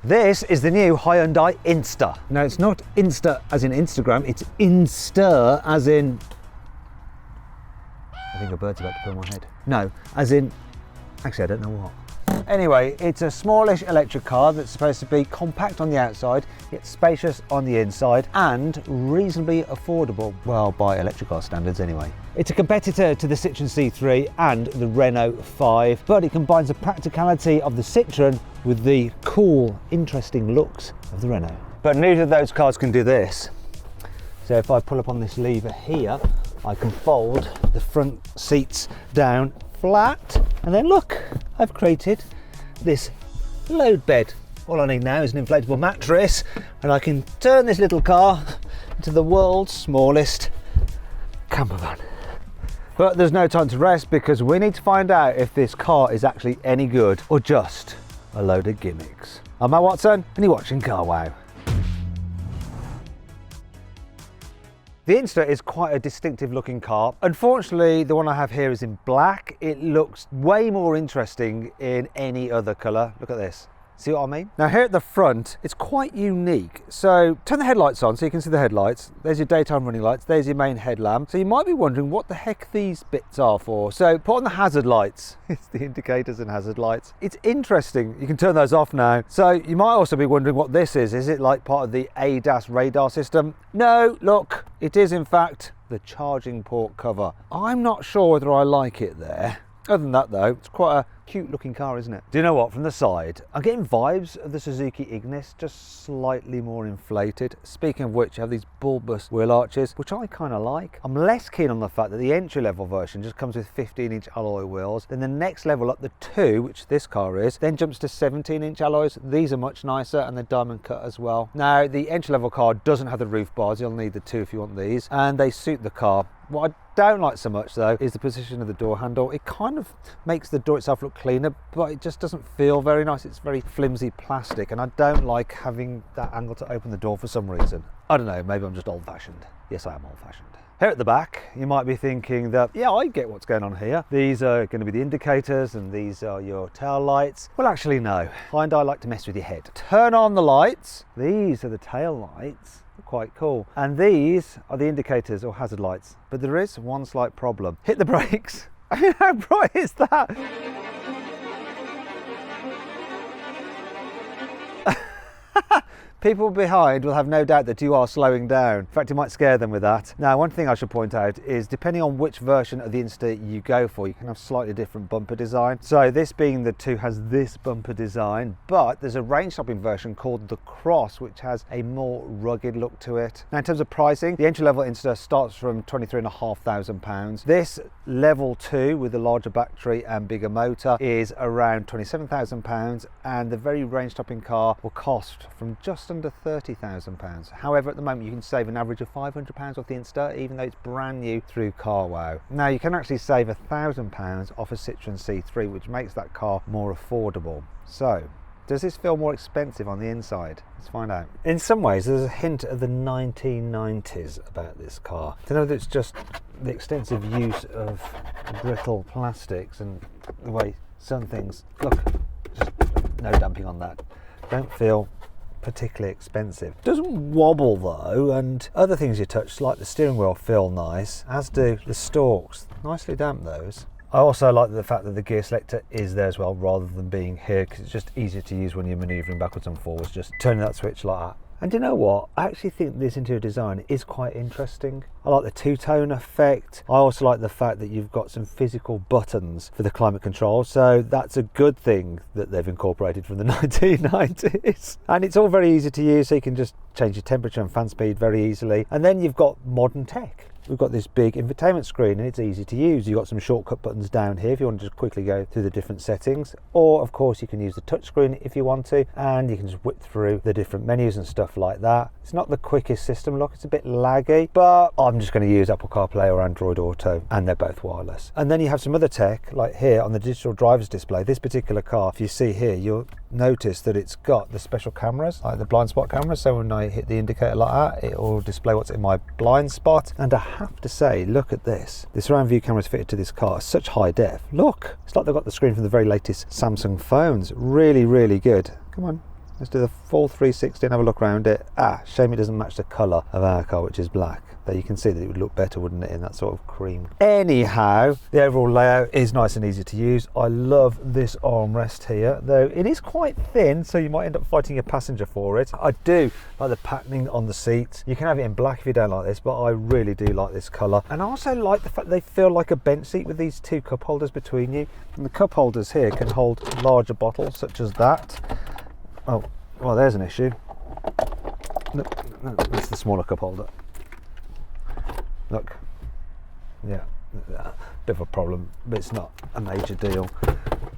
This is the new Hyundai Inster. Now it's not Insta as in Instagram, it's Inster as in... I think a bird's about to put on my head. No, as in... Actually, I don't know what. Anyway, it's a smallish electric car that's supposed to be compact on the outside, yet spacious on the inside, and reasonably affordable, well, by electric car standards anyway. It's a competitor to the Citroën C3 and the Renault 5, but it combines the practicality of the Citroën with the cool, interesting looks of the Renault. But neither of those cars can do this. So if I pull up on this lever here, I can fold the front seats down flat, and then look, I've created this load bed. All I need now is an inflatable mattress, and I can turn this little car into the world's smallest camper van. But there's no time to rest, because we need to find out if this car is actually any good or just a load of gimmicks. I'm Matt Watson, and you're watching CarWow. The Inster is quite a distinctive looking car. Unfortunately, the one I have here is in black. It looks way more interesting in any other colour. Look at this. See what I mean? Now here at the front, it's quite unique. So turn the headlights on so you can see the headlights. There's your daytime running lights. There's your main headlamp. So you might be wondering what the heck these bits are for. So put on the hazard lights. It's the indicators and hazard lights. It's interesting. You can turn those off now. So you might also be wondering what this is. Is it like part of the ADAS radar system? No, look, it is in fact the charging port cover. I'm not sure whether I like it there. Other than that though, it's quite a cute looking car, isn't it? Do you know what, from the side, I'm getting vibes of the Suzuki Ignis, just slightly more inflated. Speaking of which, you have these bulbous wheel arches, which I kind of like. I'm less keen on the fact that the entry-level version just comes with 15-inch alloy wheels. Then the next level up, the 2, which this car is, then jumps to 17-inch alloys. These are much nicer, and they're diamond cut as well. Now, the entry-level car doesn't have the roof bars. You'll need the 2 if you want these, and they suit the car. What I don't like so much though is the position of the door handle. It kind of makes the door itself look cleaner, but it just doesn't feel very nice. It's very flimsy plastic, and I don't like having that angle to open the door for some reason. I don't know, maybe I'm just old-fashioned. Yes, I am old-fashioned. Here at the back, you might be thinking that, yeah, I get what's going on here. These are going to be the indicators and these are your tail lights. Well, actually, no. Hyundai like to mess with your head. Turn on the lights. These are the tail lights. Quite cool. And these are the indicators or hazard lights. But there is one slight problem. Hit the brakes. I mean, how bright is that? People behind will have no doubt that you are slowing down. In fact, it might scare them with that. Now, one thing I should point out is depending on which version of the Inster you go for, you can have slightly different bumper design. So this being the 2 has this bumper design, but there's a range-stopping version called the Cross, which has a more rugged look to it. Now, in terms of pricing, the entry-level Inster starts from £23,500. This level 2 with the larger battery and bigger motor is around £27,000, and the very range-stopping car will cost from just under £30,000. However, at the moment you can save an average of £500 off the Inster, even though it's brand new through CarWow. Now you can actually save £1,000 off a Citroën C3, which makes that car more affordable. So, does this feel more expensive on the inside? Let's find out. In some ways, there's a hint of the 1990s about this car. I don't know if it's just the extensive use of brittle plastics and the way some things look. Just no damping on that. Don't feel particularly expensive. It doesn't wobble though, and other things you touch, like the steering wheel, feel nice, as do the stalks. Nicely damp, those. I also like the fact that the gear selector is there as well, rather than being here, because it's just easier to use when you're manoeuvring backwards and forwards, just turning that switch like that. And you know what? I actually think this interior design is quite interesting. I like the two-tone effect. I also like the fact that you've got some physical buttons for the climate control, so that's a good thing that they've incorporated from the 1990s. And it's all very easy to use, so you can just change your temperature and fan speed very easily. And then you've got modern tech. We've got this big infotainment screen and it's easy to use. You've got some shortcut buttons down here if you want to just quickly go through the different settings, or of course you can use the touchscreen if you want to, and you can just whip through the different menus and stuff like that. It's not the quickest system, look, it's a bit laggy, but I'm just going to use Apple CarPlay or Android Auto, and they're both wireless. And then you have some other tech, like here on the digital driver's display. This particular car, if you see here, you'll notice that it's got the special cameras, like the blind spot camera, so when I hit the indicator like that, it will display what's in my blind spot. And I have to say, look at this. The surround view cameras fitted to this car are such high def. Look, it's like they've got the screen from the very latest Samsung phones. Really, really good. Come on, Let's do the full 360 and have a look around it. Shame it doesn't match the colour of our car, which is black. Though you can see that it would look better, wouldn't it, in that sort of cream. Anyhow, the overall layout is nice and easy to use. I love this armrest here, though it is quite thin, so you might end up fighting a passenger for it. I do like the patterning on the seats. You can have it in black if you don't like this, but I really do like this colour. And I also like the fact they feel like a bench seat with these two cup holders between you. And the cup holders here can hold larger bottles, such as that. Oh, well, there's an issue. No, that's the smaller cup holder. Look, yeah, a bit of a problem, but it's not a major deal.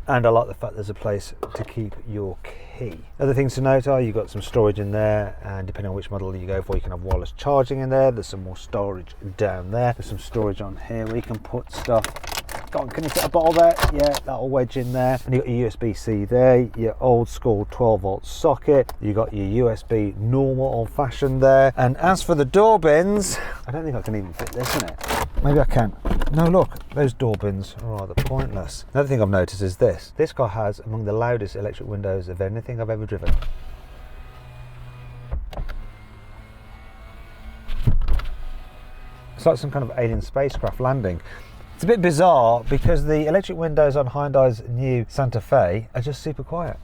And I like the fact there's a place to keep your key. Other things to note are you've got some storage in there, and depending on which model you go for, you can have wireless charging in there. There's some more storage down there. There's some storage on here where you can put stuff. Go on, can you fit a bottle there? Yeah, that'll wedge in there. And you've got your USB-C there, your old school 12 volt socket. You've got your USB normal old fashioned there. And as for the door bins, I don't think I can even fit this in it. Maybe I can. No, look, those door bins are rather pointless. Another thing I've noticed is this. This car has among the loudest electric windows of anything I've ever driven. It's like some kind of alien spacecraft landing. It's a bit bizarre because the electric windows on Hyundai's new Santa Fe are just super quiet.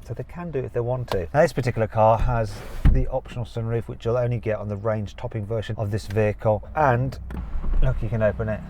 So they can do it if they want to. Now, this particular car has the optional sunroof, which you'll only get on the range topping version of this vehicle. And look, you can open it,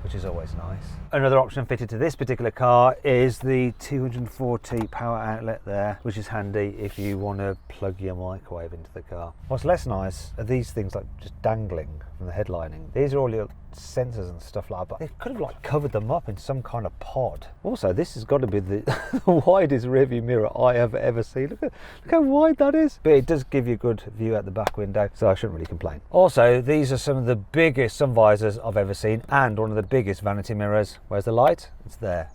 which is always nice. Another option fitted to this particular car is the 240 power outlet there, which is handy if you want to plug your microwave into the car. What's less nice are these things like just dangling from the headlining. These are all your sensors and stuff like that, but they could have like covered them up in some kind of pod. Also, this has got to be the widest rearview mirror I have ever seen. Look how wide that is. But it does give you a good view out the back window, so I shouldn't really complain. Also, these are some of the biggest sun visors I've ever seen, and one of the biggest vanity mirrors. Where's the light? It's there.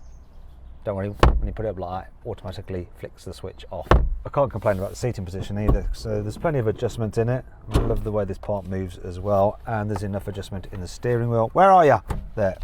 Don't worry, when you put it up like that, automatically flicks the switch off. I can't complain about the seating position either, so there's plenty of adjustment in it. I love the way this part moves as well, and there's enough adjustment in the steering wheel. Where are you? There.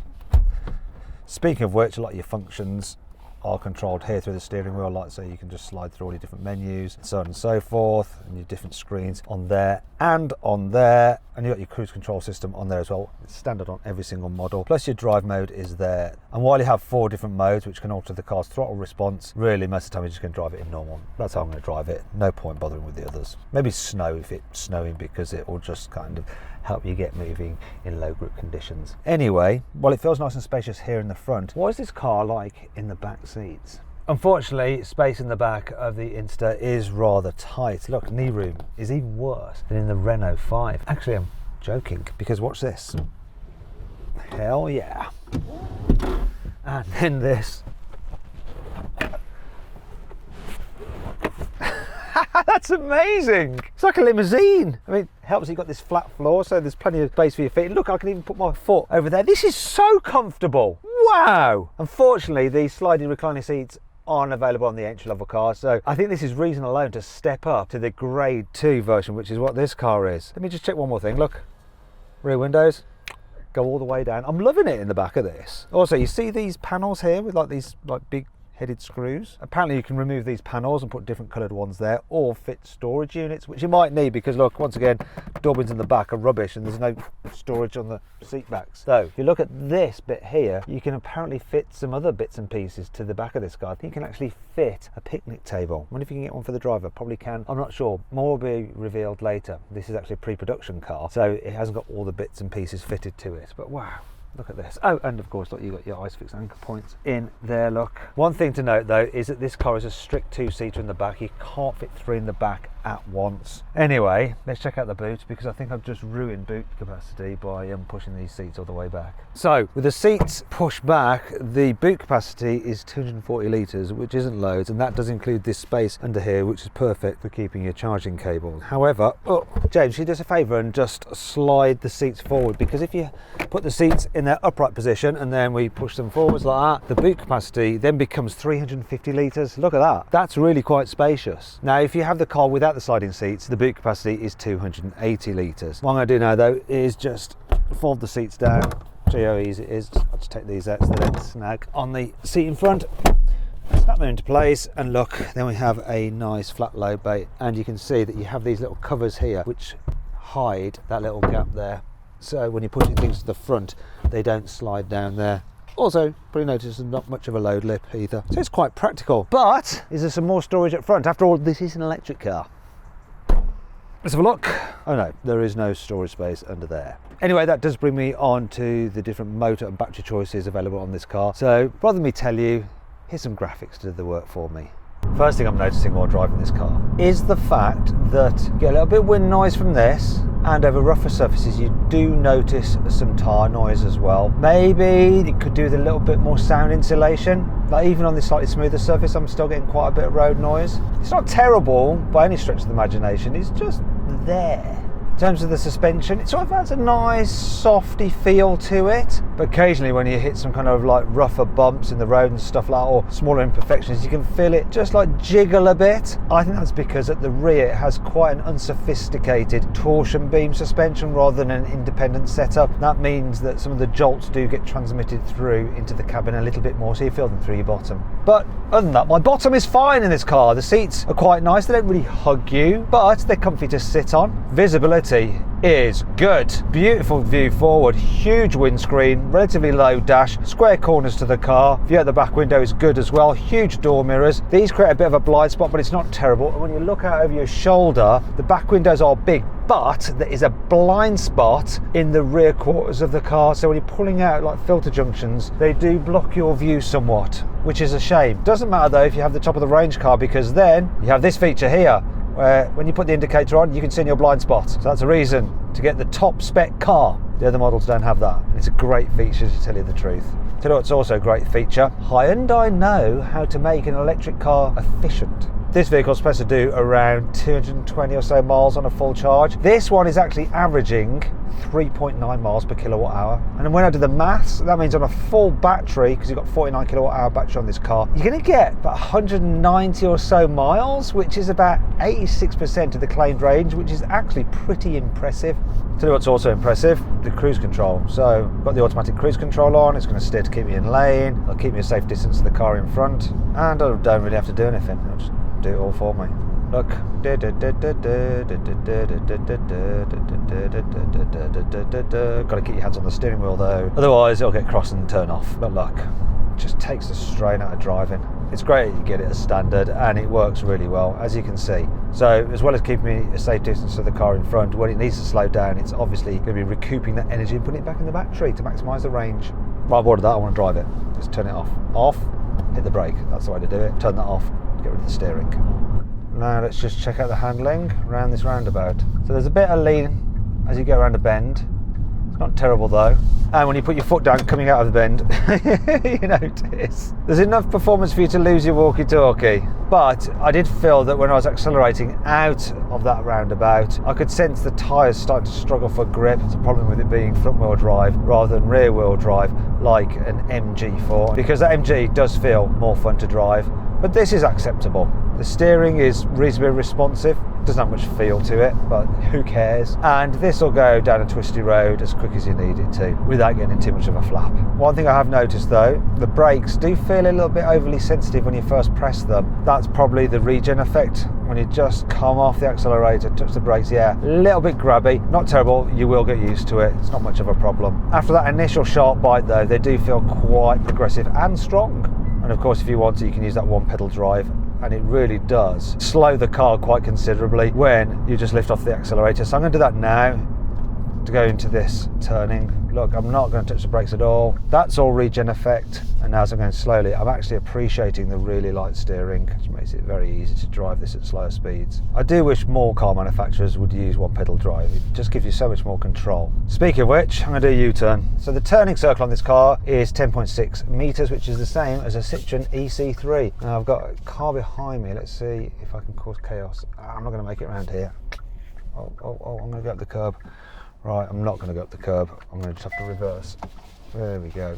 Speaking of which, a lot of your functions are controlled here through the steering wheel, like so you can just slide through all your different menus, so on and so forth, and your different screens on there and on there, and you've got your cruise control system on there as well. It's standard on every single model, plus your drive mode is there. And while you have 4 different modes which can alter the car's throttle response, really most of the time you're just going to drive it in normal. That's how I'm going to drive it. No point bothering with the others. Maybe snow if it's snowing, because it will just kind of help you get moving in low grip conditions. Anyway, while it feels nice and spacious here in the front, what is this car like in the back seats? Unfortunately, space in the back of the Inster is rather tight. Look, knee room is even worse than in the Renault 5. Actually, I'm joking, because watch this. Hell yeah. And then this. That's amazing. It's like a limousine. I mean, it helps you've got this flat floor, so there's plenty of space for your feet. Look, I can even put my foot over there. This is so comfortable. Wow. Unfortunately, these sliding recliner seats aren't available on the entry-level car, so I think this is reason alone to step up to the Grade 2 version, which is what this car is. Let me just check one more thing. Look, rear windows go all the way down. I'm loving it in the back of this. Also, you see these panels here with like these like big headed screws. Apparently you can remove these panels and put different coloured ones there, or fit storage units, which you might need, because look, once again, door bins in the back are rubbish and there's no storage on the seat backs. So if you look at this bit here, you can apparently fit some other bits and pieces to the back of this car. I think you can actually fit a picnic table. I wonder if you can get one for the driver. Probably can. I'm not sure. More will be revealed later. This is actually a pre-production car, so it hasn't got all the bits and pieces fitted to it, but wow. Look at this. Oh, and of course, look, you've got your ISOFIX anchor points in there, look. One thing to note, though, is that this car is a strict 2-seater in the back. You can't fit 3 in the back at once. Anyway, let's check out the boot, because I think I've just ruined boot capacity by pushing these seats all the way back. So, with the seats pushed back, the boot capacity is 240 litres, which isn't loads, and that does include this space under here, which is perfect for keeping your charging cables. However, James, can you do us a favour and just slide the seats forward, because if you put the seats in their upright position and then we push them forwards like that, the boot capacity then becomes 350 litres. Look at that. That's really quite spacious. Now, if you have the car without the sliding seats, the boot capacity is 280 litres. What I'm going to do now, though, is just fold the seats down. Show you how easy it is. I'll just take these out so they don't snag on the seat in front. Snap them into place, and look, then we have a nice flat load bay, and you can see that you have these little covers here which hide that little gap there, so when you're pushing things to the front they don't slide down there. Also, probably notice there's not much of a load lip either, so it's quite practical. But is there some more storage up front? After all, this is an electric car. Let's have a look. Oh no, there is no storage space under there. Anyway, that does bring me on to the different motor and battery choices available on this car. So rather than me tell you, here's some graphics to do the work for me. First thing I'm noticing while driving this car is the fact that you get a little bit of wind noise from this, and over rougher surfaces you do notice some tyre noise as well. Maybe it could do with a little bit more sound insulation. Like even on this slightly smoother surface I'm still getting quite a bit of road noise. It's not terrible by any stretch of the imagination, it's just there. In terms of the suspension, it sort of has a nice softy feel to it, but occasionally when you hit some kind of like rougher bumps in the road and stuff like that, or smaller imperfections, you can feel it just like jiggle a bit. I think that's because at the rear it has quite an unsophisticated torsion beam suspension rather than an independent setup. That means that some of the jolts do get transmitted through into the cabin a little bit more, so you feel them through your bottom. But other than that, my bottom is fine in this car. The seats are quite nice, they don't really hug you, but they're comfy to sit on. Visibility is good. Beautiful view forward, huge windscreen, relatively low dash, square corners to the car. View at the back window is good as well, huge door mirrors. These create a bit of a blind spot, but it's not terrible. And when you look out over your shoulder, the back windows are big, but there is a blind spot in the rear quarters of the car. So when you're pulling out like filter junctions, they do block your view somewhat, which is a shame. Doesn't matter though if you have the top of the range car, because then you have this feature here, where when you put the indicator on, you can see in your blind spot. So that's a reason to get the top spec car. The other models don't have that. It's a great feature, to tell you the truth. Do you know what's also a great feature? Hyundai know how to make an electric car efficient. This vehicle is supposed to do around 220 or so miles on a full charge. This one is actually averaging 3.9 miles per kilowatt hour. And then when I do the maths, that means on a full battery, because you've got 49 kilowatt hour battery on this car, you're going to get about 190 or so miles, which is about 86% of the claimed range, which is actually pretty impressive. Tell you what's also impressive, the cruise control. So I've got the automatic cruise control on, it's going to steer to keep me in lane, it'll keep me a safe distance to the car in front, and I don't really have to do anything, it'll just do it all for me. Look. Got to keep your hands on the steering wheel though, otherwise it'll get cross and turn off. But look, it just takes the strain out of driving. It's great you get it as standard, and it works really well, as you can see. So as well as keeping me a safe distance to the car in front, when it needs to slow down, it's obviously going to be recouping that energy and putting it back in the battery to maximise the range. Right, I'm bored of that, I want to drive it. Just turn it off. Off, hit the brake, that's the way to do it. Turn that off, get rid of the steering. Now let's just check out the handling around this roundabout. So there's a bit of lean as you go around a bend. It's not terrible though. And when you put your foot down coming out of the bend, you notice there's enough performance for you to lose your walkie-talkie. But I did feel that when I was accelerating out of that roundabout, I could sense the tyres starting to struggle for grip. It's a problem with it being front-wheel drive rather than rear-wheel drive like an MG4, because that MG does feel more fun to drive. But this is acceptable. The steering is reasonably responsive. Doesn't have much feel to it, but who cares? And this will go down a twisty road as quick as you need it to, without getting in too much of a flap. One thing I have noticed though, the brakes do feel a little bit overly sensitive when you first press them. That's probably the regen effect. When you just come off the accelerator, touch the brakes, yeah, a little bit grabby. Not terrible, you will get used to it. It's not much of a problem. After that initial sharp bite though, they do feel quite progressive and strong. And of course, if you want to, you can use that one pedal drive, and it really does slow the car quite considerably when you just lift off the accelerator. So I'm going to do that now to go into this turning. Look, I'm not going to touch the brakes at all. That's all regen effect. And now as I'm going slowly, I'm actually appreciating the really light steering, which makes it very easy to drive this at slower speeds. I do wish more car manufacturers would use one pedal drive. It just gives you so much more control. Speaking of which, I'm going to do a U-turn. So the turning circle on this car is 10.6 meters, which is the same as a Citroen EC3. Now I've got a car behind me. Let's see if I can cause chaos. I'm not going to make it around here. Oh, I'm going to go up the curb. Right, I'm not going to go up the curb. I'm going to just have to reverse. There we go.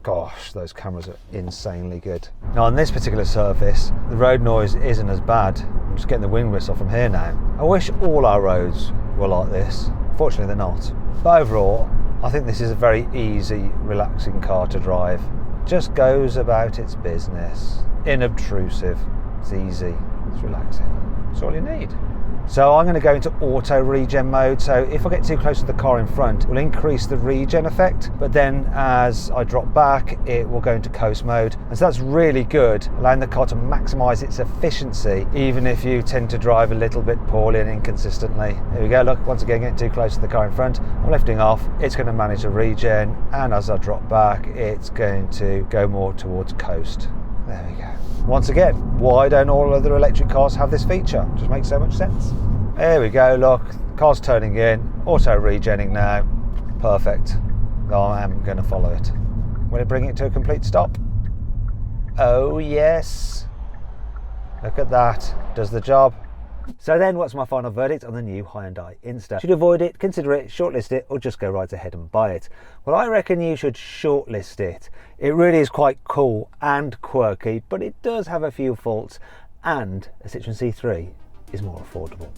Gosh, those cameras are insanely good. Now on this particular surface, the road noise isn't as bad. I'm just getting the wind whistle from here now. I wish all our roads were like this. Fortunately, they're not. But overall, I think this is a very easy, relaxing car to drive. just goes about its business. Inobtrusive. It's easy. It's relaxing. That's all you need. So I'm going to go into auto regen mode. So if I get too close to the car in front, it will increase the regen effect. But then as I drop back, it will go into coast mode. And so that's really good, allowing the car to maximize its efficiency, even if you tend to drive a little bit poorly and inconsistently. There we go. Look, once again, getting too close to the car in front. I'm lifting off. It's going to manage the regen. And as I drop back, it's going to go more towards coast. There we go. Once again, why don't all other electric cars have this feature? It just makes so much sense. There we go, look, car's turning in, auto regenning now. Perfect. I am going to follow it. Will it bring it to a complete stop? Oh yes. Look at that. Does the job. So then, what's my final verdict on the new Hyundai Inster? Should you avoid it, consider it, shortlist it, or just go right ahead and buy it? Well, I reckon you should shortlist it. It really is quite cool and quirky, but it does have a few faults, and a Citroen C3 is more affordable.